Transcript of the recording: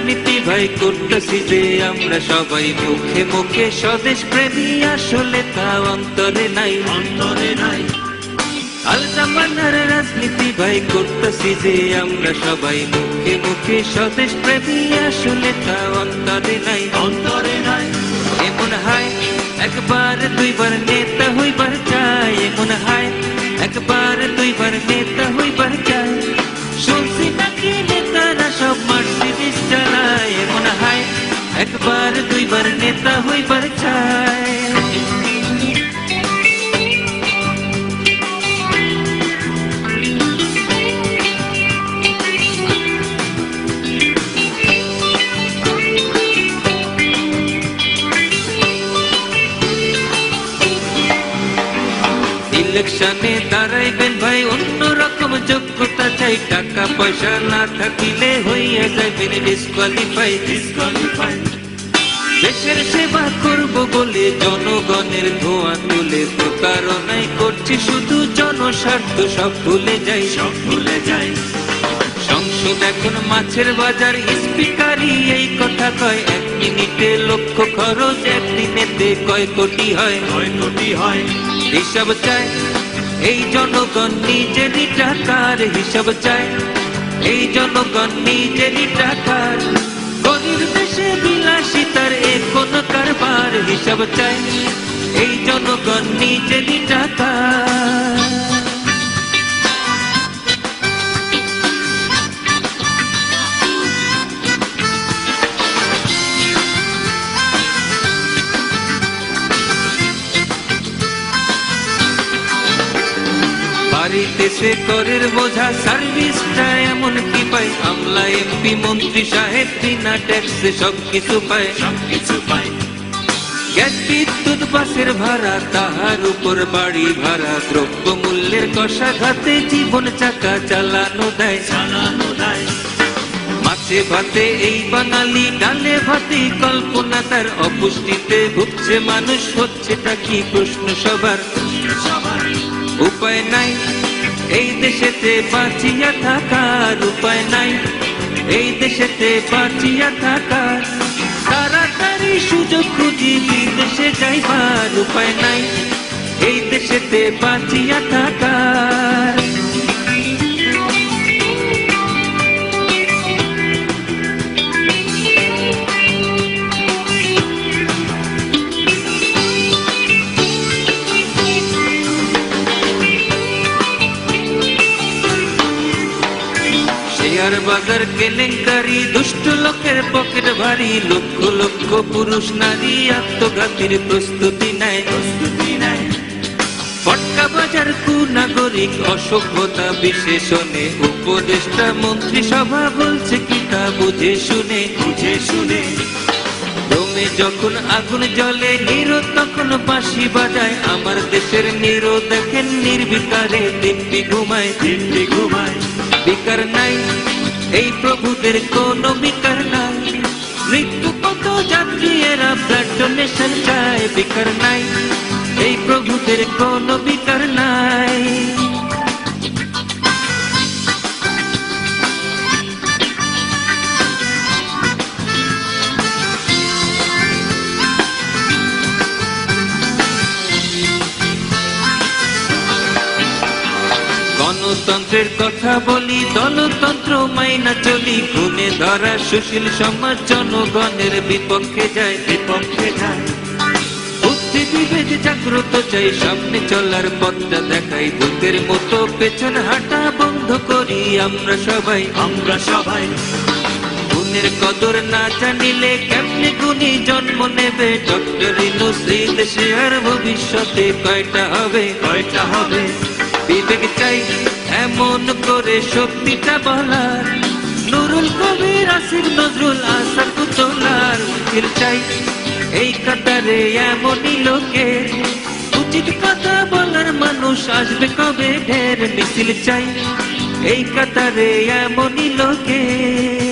রাজনীতি ভাই করতেছি যে আমরা সবাই মুখে মুখে স্বদেশ প্রেমী, আসলে তা অন্তরে নাই, অন্তরে নাই। আল জামানার রাজনীতি ভাই করতেছি যে আমরা সবাই মুখে মুখে স্বদেশ প্রেমী, আসলে তা অন্তরে নাই, অন্তরে নাই। এমন হয় একবার দুইবার নেতা হইবার চাই, এমন হয় একবার দুইবার নেতা হইবার চাই। শুনছি নাকি নেতারা সব মার্সিডিজ চালায়, এমন হয় একবার দুইবার নেতা হইবার চাই। ইলেকশনে দাঁড়াইবেন ভাই অন্যরকম যোগ্যতা চাই, টাকা পয়সা না থাকিলে হইয়া যাইবেন ডিসকোয়ালিফাই, ডিসকোয়ালিফাই। দেশের সেবা করব বলে জনগণের ধোঁয়া তুলে প্রতারণাই করছি শুধু জনস্বার্থ, সব ভুলে যাই, সব ভুলে যাই। সংসদ এখন মাছের বাজার, স্পিকারই এই কথা কয়, 1 মিনিটে লক্ষ খরচ, একদিনেতে কয় কোটি হয়, কয় কোটি হয়। হিসাব চায় এই জনগণ নিজেরই টাকার, হিসাব চায় এই জনগণ নিজেরই টাকার। গরিব দেশে বিলাসিতার এ কোন কারবার, হিসাব চায় এই জনগণ নিজেরই টাকার। দেশে করের বোঝা, সার্ভিসটা এমন কি পাই, আমলা এমপি মন্ত্রী সাহেব বিনা ট্যাক্সে সবকিছু পায়, সবকিছু পায়। গ্যাস বিদ্যুৎ বাসের ভাড়া, তাহার উপর বাড়ি ভাড়া, দ্রব্য মূল্যের কষাঘাতে জীবন চাকা চালানো দেয়, চালানো দেয়। মাছে ভাতে এই বাঙালি, ডালে ভাতে কল্পনা তার, অপুষ্টিতে ভুগছে মানুষ, হচ্ছেটা কি প্রশ্ন সবার, সবার। উপায় নাই এই দেশেতে বাঁচিয়া থাকার, উপায় নাই এই দেশেতে বাঁচিয়া থাকার। তাড়াতাড়ি সুযোগ খুঁজি বিদেশে যাইবার, উপায় নাই এই দেশেতে বাঁচিয়া থাকার। শেয়ার বাজার কেলেঙ্কারি, দুষ্ট লোকের পকেট ভারী, লক্ষ লক্ষ পুরুষ নারী আত্মঘাতীর প্রস্তুতি নেয়, প্রস্তুতি নেয়। ফটকা বাজার কুনাগরিক, অসভ্যতা বিশেষণে, উপদেষ্টা মন্ত্রী সভা বলছে কি তা বুঝে শুনে, বুঝে শুনে। দমে যখন আগুন জ্বলে নিরো তখন বাঁশি বাজায়, আমার দেশের নিরো দেখেন নির্বিকারে দিব্যি ঘুমায়, দিব্যি ঘুমায়। বিকার নাই এই প্রভুদের কোনো বিকার নাই, মৃত্যু কত যাত্রী এরা ব্লাড ডোনেশন চায়, বিকার নাই এই প্রভুদের কোনো বিকার নাই। গণতন্ত্রের কথা বলি, দলতন্ত্র মাইনা চলি, খুনে ধরা সুশীল সমাজ জনগণের বিপক্ষে যায়, বিপক্ষে যায়। বুদ্ধি বিবেক জাগ্রত চাই, সামনে চলার পথটা দেখাই, ভূতের মতো পেছন হাঁটা বন্ধ করি আমরা সবাই, আমরা সবাই। গুণের কদর না জানিলে কেমনে গুণী জন্ম নেবে, ডক্টর ইউনূস এই দেশে আর ভবিষ্যতে কয়টা হবে, কয়টা হবে। বিবেক চাই এমন করে শক্তিটা বলার, নুরুল কবির আসিফ নজরুল আসার পুতলার। মিছিল চাই এই কাতারে এমনই লোকের, উচিত কথা বলার মানুষ আসবে কবে ঢের। মিছিল চাই এই কাতারে এমনই লোকের।